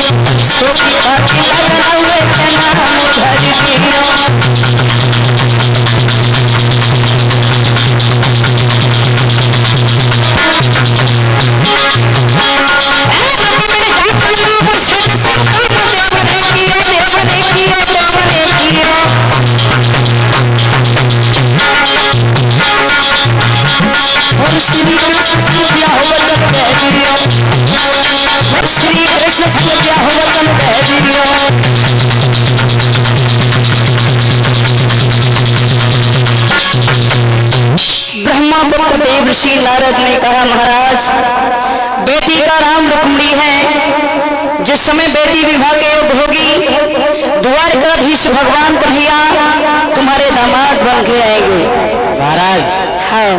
सोखी खाती लगन हुए के नाम धरी श्री कृष्ण संग ब्याह वचन बहरियो, श्री कृष्ण संग ब्याह वचन बहरियो। ब्रह्मा पुत्र देव ऋषि नारद ने कहा, महाराज बेटी का राम रुक्मिणी है, जिस समय बेटी विवाह के योग होगी द्वारकाधीश भगवान कन्हैया तुम्हारे दामाद बन के आएंगे। महाराज हाँ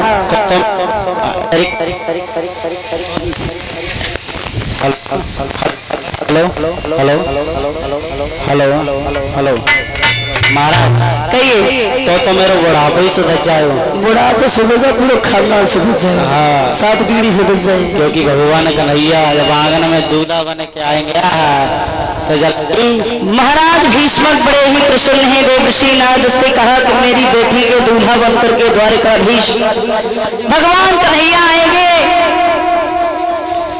हेलो हेलो हेलो हेलो महाराज कहिए। तो मेरे बुढ़ापे ही सुधर जाए, बुढ़ापे सुधर जाए, पूरे खानदान सुधर जाए। हाँ 7 पीढ़ी सुधर जाए, क्योंकि भगवान कन्हैया जब आंगन में दूल्हा बन के आएंगे तो महाराज भीष्म बड़े ही प्रसन्न हैं। देवर्षि नारद से कहा कि मेरी बेटी के दूल्हा बनकर के द्वारकाधीश भगवान कन्हैया आएंगे,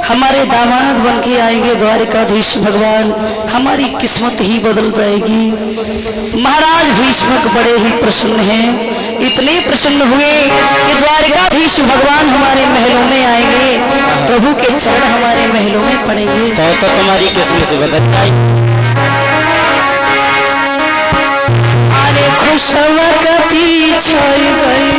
हमारे दामाद बन के आएंगे द्वारकाधीश भगवान, हमारी किस्मत ही बदल जाएगी। महाराज भीष्म बड़े ही प्रसन्न हैं, इतने प्रसन्न हुए कि द्वारकाधीश भगवान हमारे महलों में आएंगे, प्रभु के चरण हमारे महलों में पड़ेंगे। तो तुम्हारी किस्मत से बदल जाएगी। अरे खुशवकती छाई गई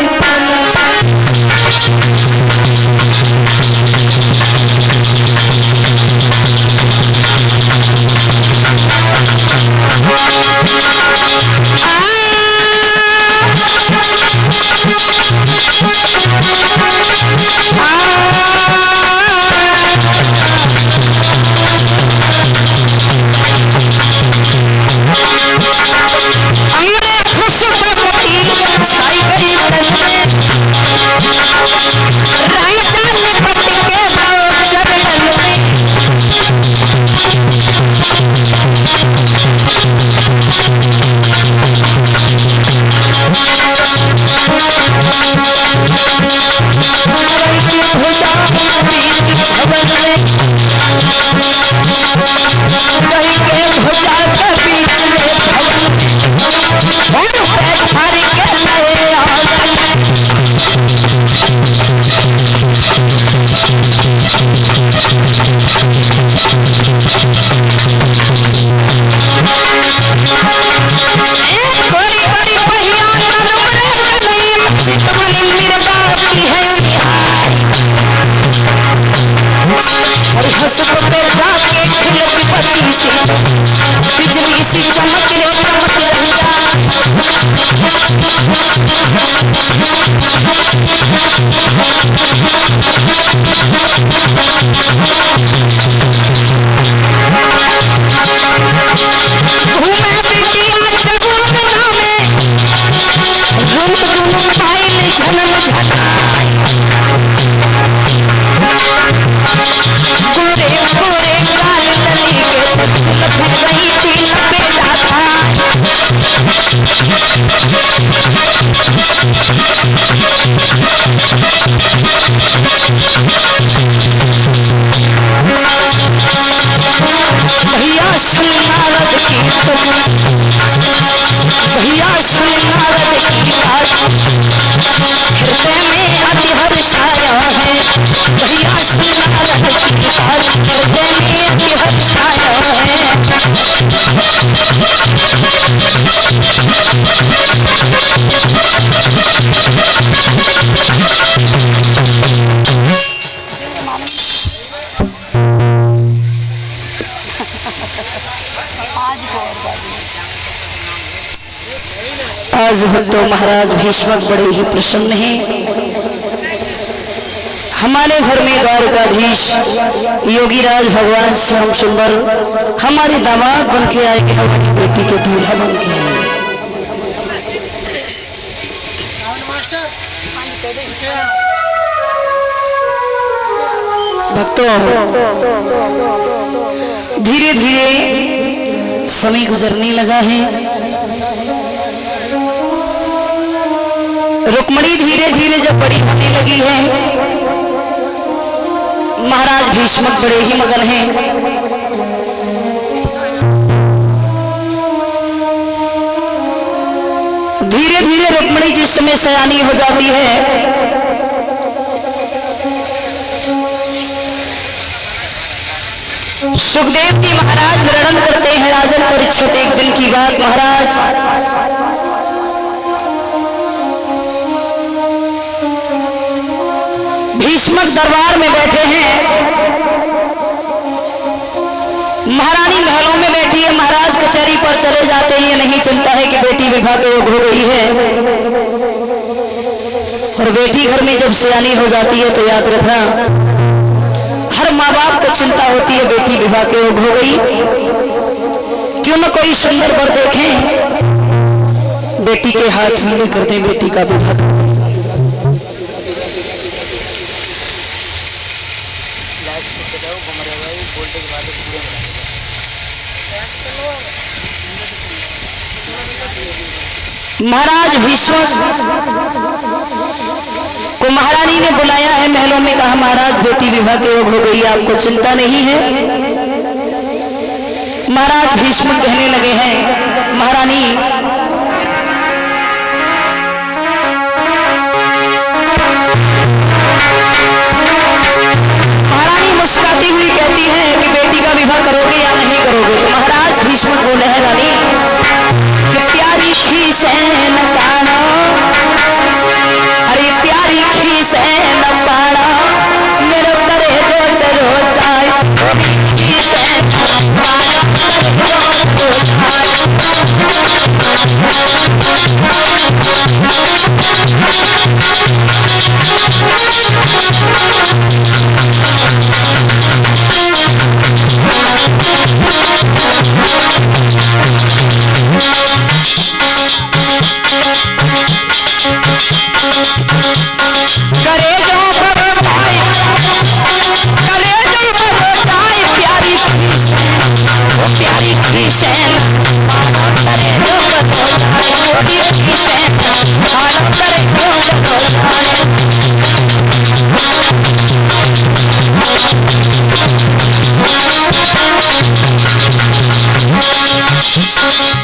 बिजली सी चमक रे आज तो महाराज भीष्म बड़े ही प्रसन्न हैं। हमारे घर में द्वारकाधीश योगीराज भगवान श्याम सुंदर हमारे दामाद बन के आएंगे, हमारी बेटी के दूल्हा बन के आएंगे। भक्तों धीरे धीरे समय गुजरने लगा है। रुक्मिणी धीरे धीरे जब बड़ी होने लगी है, महाराज भीष्मक बड़े ही मगन हैं। धीरे धीरे रुक्मिणी जिस समय सयानी हो जाती है, सुखदेव जी महाराज वर्णन करते हैं राजन परीक्षित एक दिन की बात। महाराज भीष्मक दरबार में बैठे हैं, महारानी महलों में बैठी है, महाराज कचहरी पर चले जाते हैं। नहीं चिंता है कि बेटी विवाह के योग हो गई है, और बेटी घर में जब सयानी हो जाती है तो याद रखना, हर माँ बाप को चिंता होती है बेटी विवाह के योग हो गई, क्यों न कोई सुंदर वर देखें, बेटी के हाथ मीले कर दें, बेटी का विवाह कर दें। महाराज भीष्मक को महारानी ने बुलाया है महलों में, कहा महाराज बेटी विवाह के योग हो गई, आपको चिंता नहीं है। महाराज भीष्मक कहने लगे हैं, महारानी मुस्कुराती हुई कहती है कि बेटी का विवाह करोगे या नहीं करोगे। तो महाराज भीष्मक बोले हैं, रानी कि प्यारी खीस है न काना, अरे प्यारी खीस है न पाना, मेरो करे जो चलो जाए, खीस है न पाना,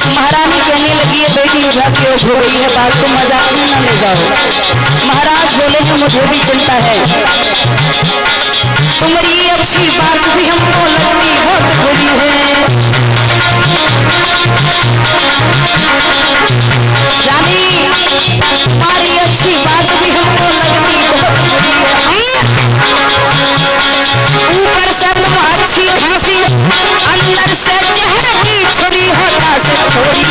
महारानी कहने लगी है बेटी विवाह की हो गई है, बात को मजाक में न ले जाओ। महाराज बोले हैं, मुझे भी चिंता है, तुम्हारी ये अच्छी बात भी हमको लगती बहुत बुरी है। रानी तुम्हारी अच्छी बात भी हमको लगती बहुत बुरी है, ऊपर से तुम अच्छी खासी, अंदर से चेहरे की छुरी होता से थोड़ी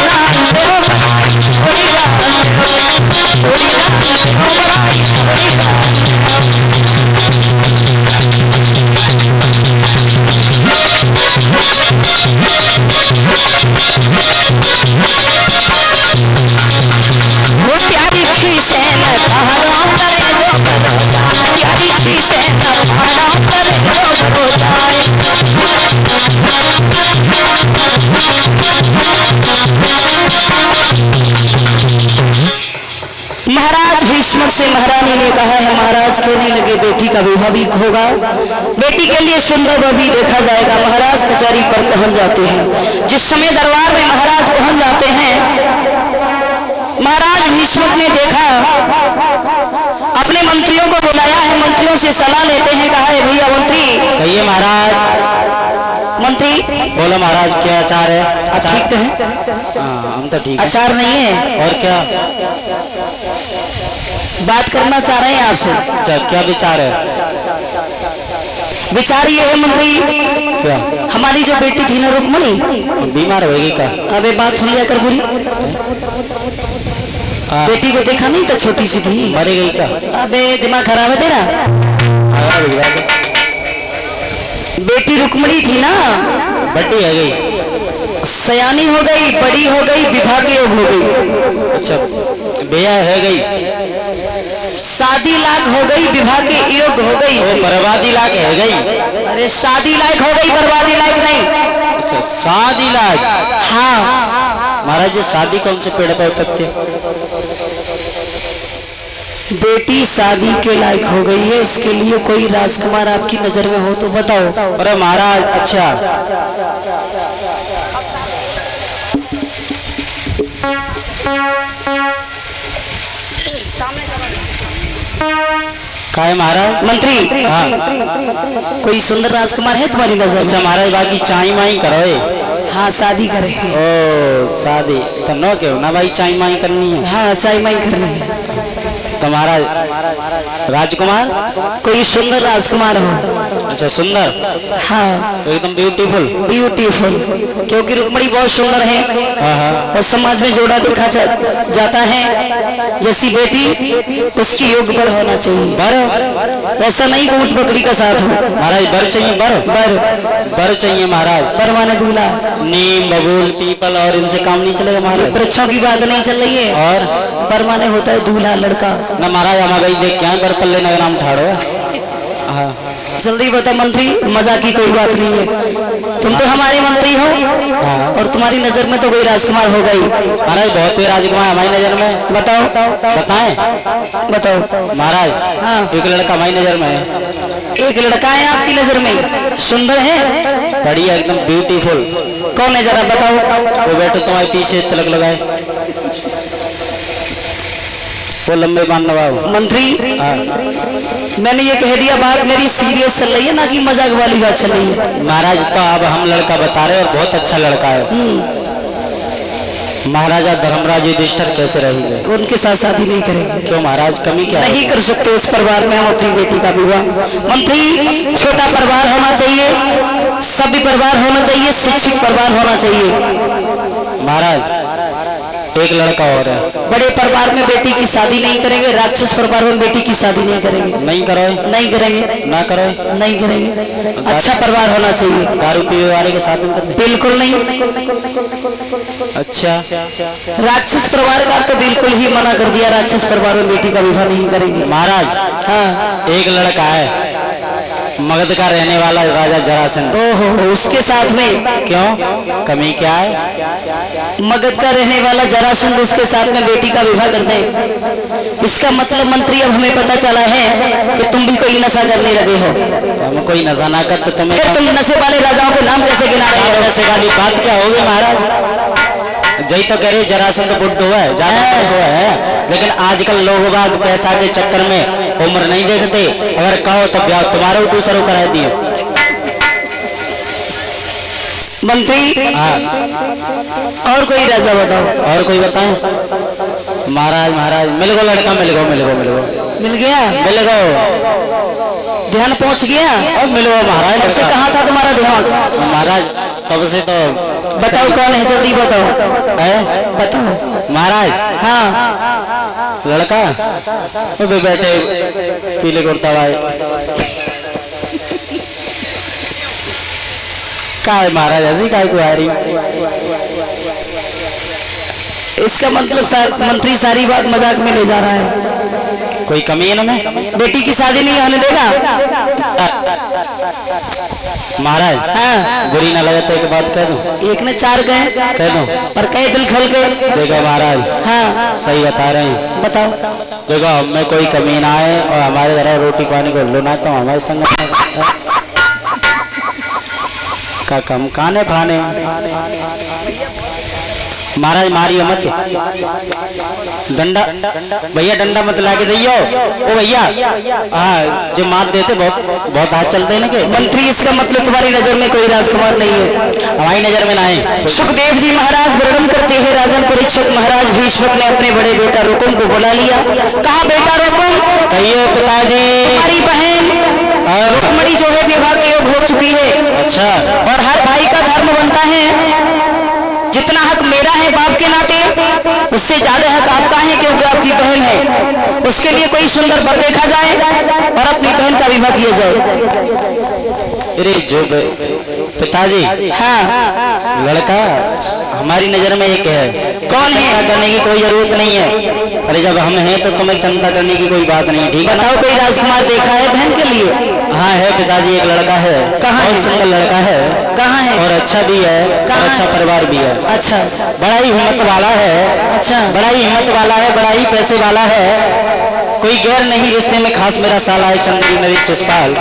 वो प्यारी खीस है न कहां करे जो करो, प्यारी खीस है न कहां करे जो करो। महाराज भीष्मक से महारानी ने कहा है, महाराज कहने लगे बेटी का विवाह भी होगा, बेटी के लिए सुंदर वर भी देखा जाएगा। महाराज कचहरी पर पहुंच जाते हैं। जिस समय दरबार में महाराज पहुंच जाते हैं, महाराज भीष्मक ने देखा, अपने मंत्रियों को बुलाया है, मंत्रियों से सलाह लेते हैं। कहा है भैया मंत्री, कहिए महाराज। मंत्री बोलो महाराज, क्या आचार है? अच्छा ठीक है, हम तो ठीक है। आचार नहीं है और क्या बात करना चाह रहे हैं आपसे। अच्छा, क्या विचार है? विचार ये है मंत्री, क्या? हमारी जो बेटी थी ना रुक्मिणी, बीमार होगी क्या? अबे बात सुन लिया कर पूरी। बेटी को देखा नहीं था, छोटी सी थी, मर गई क्या? अबे दिमाग खराब है तेरा। बेटी रुक्मिणी थी ना, बड़ी हो गई, सयानी हो गई, बड़ी हो गई, विवाह के योग हो गई। अच्छा, ब्याह हो गई, शादी लायक हो गई, विवाह के योग हो गई, बर्बादी लायक हो गई। अरे शादी लायक हो गई, बर्बादी लायक नहीं। अच्छा शादी लायक। हाँ महाराज जी शादी कौन से पेड़ पर उतरती है? बेटी शादी के लायक हो गई है, उसके लिए कोई राजकुमार आपकी नजर में हो तो बताओ। अरे महाराज अच्छा का है महाराज? मंत्री हाँ कोई सुंदर राजकुमार है तुम्हारी नजर में? अच्छा महाराज बाकी चाई माई करो। हाँ शादी करे। ओ शादी तो न क्यों ना भाई चाई माई करनी है। हाँ चाय माई करनी है। तुम्हारा राजकुमार कोई सुंदर राजकुमार हो। अच्छा सुंदर। हाँ तो एकदम ब्यूटीफुल। ब्यूटीफुल, क्योंकि रुक्मणी बहुत सुंदर है हाँ हाँ और समाज में जोड़ा देखा जाता है। जैसी बेटी उसकी योग्य बर होना चाहिए। बर ऐसा नहीं ऊंट बकरी का साथ हो। महाराज बर चाहिए। बर चाहिए महाराज। बर माने दूल्हा। नीम बबूल पीपल और इनसे काम नहीं चलेगा महाराज। वृक्षों की बात नहीं चल रही है। और बर माने होता है दूल्हा लड़का। न महाराज हम गई देख क्या बर पल्ले नगर नाम ठाड़ो। हाँ जल्दी बता मंत्री, मजाक की कोई बात नहीं है। तुम तो हमारे मंत्री हो और तुम्हारी नजर में तो कोई राजकुमार हो गई। महाराज बहुत कोई राजकुमार हमारी नजर में। बताओ बताएं बताओ। महाराज। हाँ एक लड़का हमारी नजर में है। एक लड़का है आपकी नजर में, सुंदर है, बढ़िया एकदम ब्यूटीफुल। कौन है जरा बताओ। वो बैठो तुम्हारे पीछे तिलक लगाए, वो लंबे बाल नवाब। मंत्री हाँ मैंने ये कह दिया, बात मेरी सीरियस चल रही है ना कि मजाक वाली बात चल रही है। महाराज तो अब हम लड़का बता रहे और बहुत अच्छा लड़का है। महाराजा धर्मराज युधिष्ठिर कैसे रहेंगे? उनके साथ शादी नहीं करेंगे। क्यों महाराज कमी क्या है? नहीं कर सकते उस परिवार में हम अपनी बेटी का विवाह। मंत्री छोटा परिवार होना चाहिए, सभी परिवार होना चाहिए, शिक्षित परिवार होना चाहिए। महाराज एक लड़का और है। बड़े परिवार में बेटी की शादी नहीं करेंगे, राक्षस परिवार में बेटी की शादी नहीं करेंगे। नहीं करो। नहीं करेंगे। ना करो। नहीं करेंगे। अच्छा परिवार होना चाहिए। दारू पीने वाले के साथ में करते? बिल्कुल नहीं। अच्छा राक्षस परिवार का तो बिल्कुल ही मना कर दिया, राक्षस परिवार में बेटी का विवाह नहीं करेंगे। महाराज हाँ एक लड़का है मगध का रहने वाला राजा जरासंध। ओहो, उसके साथ में क्यों कमी क्या है? मगध का रहने वाला जरासंध उसके साथ में बेटी का विवाह कर दे। इसका मतलब मंत्री अब हमें पता चला है कि तुम भी कोई नशा करने लगे हो। हम कोई नशा ना कर तो तुम्हें फिर तुम नशे वाले राजाओं के नाम कैसे गिना रहे हो? नशे वाली बात क्या होगी महाराज? जय तो करे जरासंध बुड्ढो है, ज्यादा बुड्ढो है, लेकिन आजकल लोग बाग पैसा के चक्कर में उम्र नहीं देखते। अगर कहो तो ब्याह तुम्हारा दूसरों करा दिए। मंत्री हाँ और कोई राजा बताओ। और कोई बताएं? महाराज महाराज मिल गो लड़का, मिल गो मिल गो मिल गो मिल गया? मिल गो, ध्यान पहुंच गया? और मिल गो महाराज। तब से कहाँ था तुम्हारा ध्यान? महाराज तब से तो बताओ कौन है, जल्दी बताओ। है बताओ महाराज। हाँ लड़का वो भी बैठे पीले कुर्ता भाई का है महाराज, ऐसी काय को आ रही? इसका मतलब मंत्री सारी बात मजाक में ले जा रहा है। कोई कमी है ना? मैं बेटी की शादी नहीं होने देगा महाराज। हाँ बुरी ना लगे तो एक बात कह दूं? एक ने चार कहे, कह दूं? पर कहे दिल खोल के। देखो महाराज हाँ सही बता रहे हैं। बताओ। देखो हमें कोई कमी ना आए और हमारे घर रोटी पानी को लो ना तो हमारे संग का कम काने फाने। महाराज मारियो मत, डंडा भैया डंडा मत लाके दियो। ओ भैया हाँ जो मार देते बहुत हाथ चलते हैं ना के। मंत्री इसका मतलब तुम्हारी नजर में कोई राजकुमार नहीं है? हमारी नजर में ना है। सुखदेव जी महाराज वर्णन करते हैं, राजन परीक्षक महाराज भीष्मक ने अपने बड़े बेटा रुकुम को बुला लिया। कहा बेटा रुकुम, कहिए पिताजी। तुम्हारी बहन रुक्मणी जो है विवाह के योग हो चुकी है। अच्छा और हर भाई का धर्म बनता है जितना हक मेरा है बाप के नाते उससे ज्यादा हक आपका है, क्योंकि आपकी बहन है। उसके लिए कोई सुंदर वर देखा जाए और अपनी बहन का विवाह किया जाए। अरे जो पिताजी हाँ लड़का हमारी नजर में एक है। कौन है? चिंता करने की कोई जरूरत नहीं है। अरे जब हम हैं तो तुम्हें चिंता करने की कोई बात नहीं। ठीक है ना? बताओ कोई राजकुमार देखा है बहन के लिए? हाँ है पिताजी, एक लड़का है। कहाँ है? बहुत सुंदर लड़का है। कहाँ है? और अच्छा भी है, और अच्छा परिवार भी है। अच्छा, बड़ा ही हिम्मत वाला है। अच्छा, बड़ा ही हिम्मत वाला है, बड़ा ही पैसे वाला है। कोई गैर नहीं रिश्ते में, खास मेरा साला है चंद्री नरेश शिषपाल।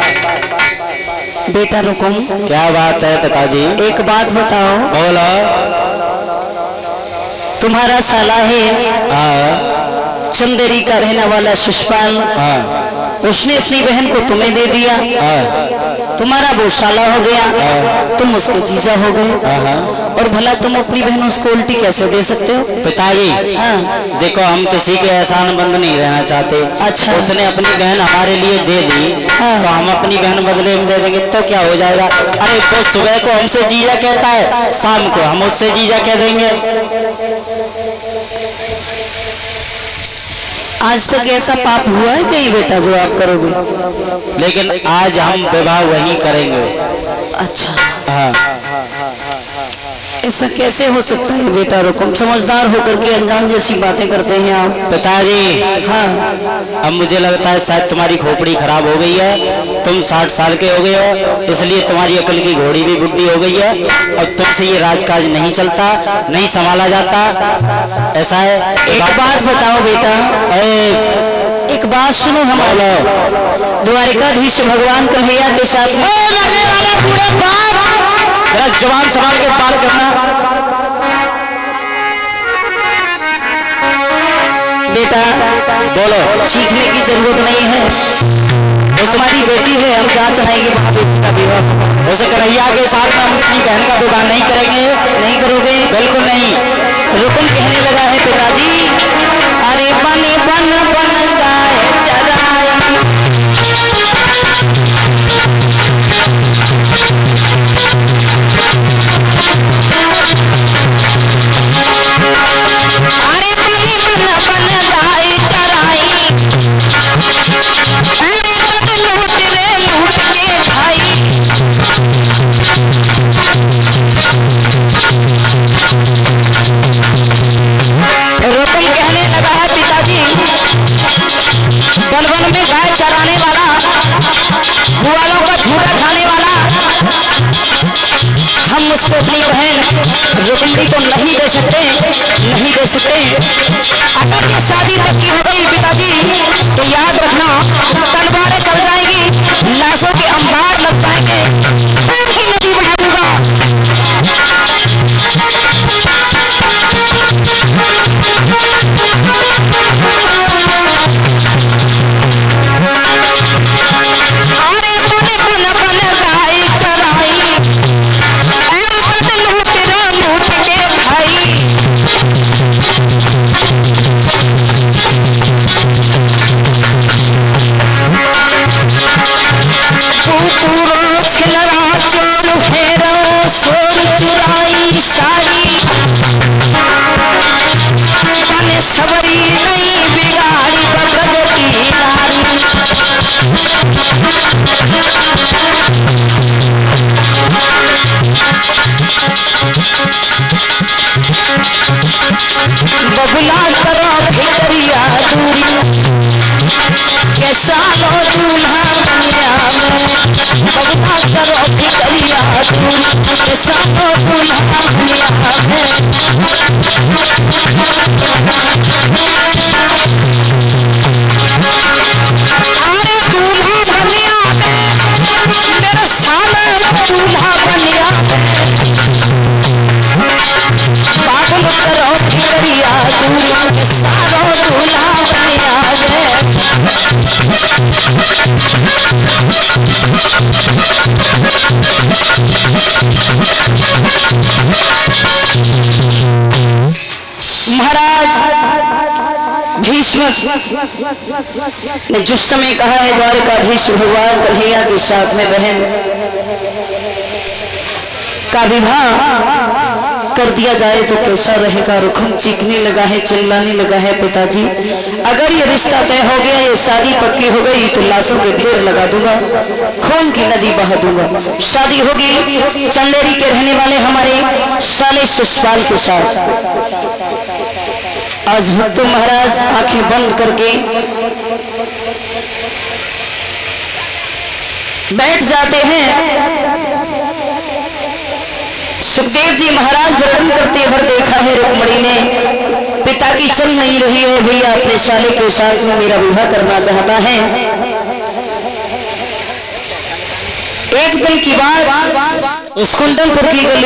बेटा रुकुम, क्या बात है पिताजी? एक बात बताओ, बोलो। तुम्हारा साला है हाँ चंदेरी का रहने वाला शिषपाल, हाँ उसने अपनी बहन को तुम्हें दे दिया, हाँ तुम्हारा वो साला हो गया, तुम उसके जीजा हो गए, हाँ। और भला तुम अपनी बहन उसको उल्टी कैसे दे सकते हो? पिताजी हाँ, देखो, हम किसी के एहसान बंद नहीं रहना चाहते। अच्छा। उसने अपनी बहन हमारे लिए दे दी, हाँ। तो हम अपनी बहन बदले में दे देंगे तो क्या हो जाएगा? अरे वो सुबह को हमसे जीजा कहता है, शाम को हम उससे जीजा कह देंगे। आज तक ऐसा पाप हुआ है कहीं बेटा जो आप करोगे? लेकिन आज हम विवाह वही करेंगे। अच्छा, हाँ ऐसा कैसे हो सकता है बेटा रुकुम? समझदार होकर के अनजान जैसी बातें करते हैं आप। पिताजी, हाँ, अब मुझे लगता है शायद तुम्हारी खोपड़ी खराब हो गई है। तुम 60 साल के हो गए हो, इसलिए तुम्हारी अकल की घोड़ी भी बुढ़ी हो गई है। अब तुमसे ये राजकाज नहीं चलता, नहीं संभाला जाता। ऐसा है। एक बात बताओ बेटा, एक बात सुनो हमारा। द्वारिकाधीश भगवान कन्हैया के साथ में जरा जवान संभाल के बात करना। बेटा बोलो। चीखने की जरूरत नहीं है, हमारी बेटी है, हम जहाँ चाहेंगे वहाँ बेटी का विवाह। उसे कन्हैया के साथ में हम अपनी बहन का विवाह नहीं करेंगे। नहीं करोगे? बिल्कुल नहीं। रुकुम कहने लगा है पिताजी, अरे बने बन बन गाय चराए, अरे बने बन बन गाय चराई, लूट रे लूट के खाई। रुकुम कहने लगा है पिताजी, वन वन में गाय चराने वाला, ग्वालों का झूठा खाने वाला, हम उसको अपनी बहन रुकुमड़ी को नहीं दे सकते, नहीं दे सकते। अगर ये शादी पक्की हो गई पिताजी, तो याद रखना तलवारें चल जाएंगी, लाशों के अंबार लग जाएंगे, खून की नदी बहा दूंगा। अरे बन बन बन गाय चराई, लूट रो लूट के खाई। कुकुरों छिलरा चोर फेरो सोर चुराई सारी, बन सबरी नहीं बिगाड़ी बगजती नारी। बबुला करो भितरिया दूरी, कैसा लो दूल्हा बनिया में। बबुला करो भितरिया दूरी, कैसा लो दूल्हा बनिया अरे दूल्हा बनिया में, मेरा साला दूल्हा बनिया में। बाबुल करो भितरिया दूरी, सारो दूल्हा बनिया महाराज भीष्म ने जिस समय कहा है द्वारिकाधीश भगवान कन्हैया के साथ में बहन का विवाह कर दिया जाए तो कैसा रहेगा? रुकुम चीखने लगा है, चिल्लाने लगा है, पिताजी अगर ये रिश्ता तय हो गया, ये शादी पक्की हो गई, तो लाशों के ढेर लगा दूंगा, खून की नदी बहा दूंगा। शादी होगी चंदेरी के रहने वाले हमारे साले शिषपाल के साथ। आज भक्तों महाराज आंखें बंद करके बैठ जाते हैं। सुखदेव जी महाराज वर्णन करते इधर देखा है रुक्मणी ने पिता की चल नहीं रही है, भैया अपने साले के साथ में मेरा विवाह करना चाहता है। एक दिन की बात उस कुंदनपुर की गली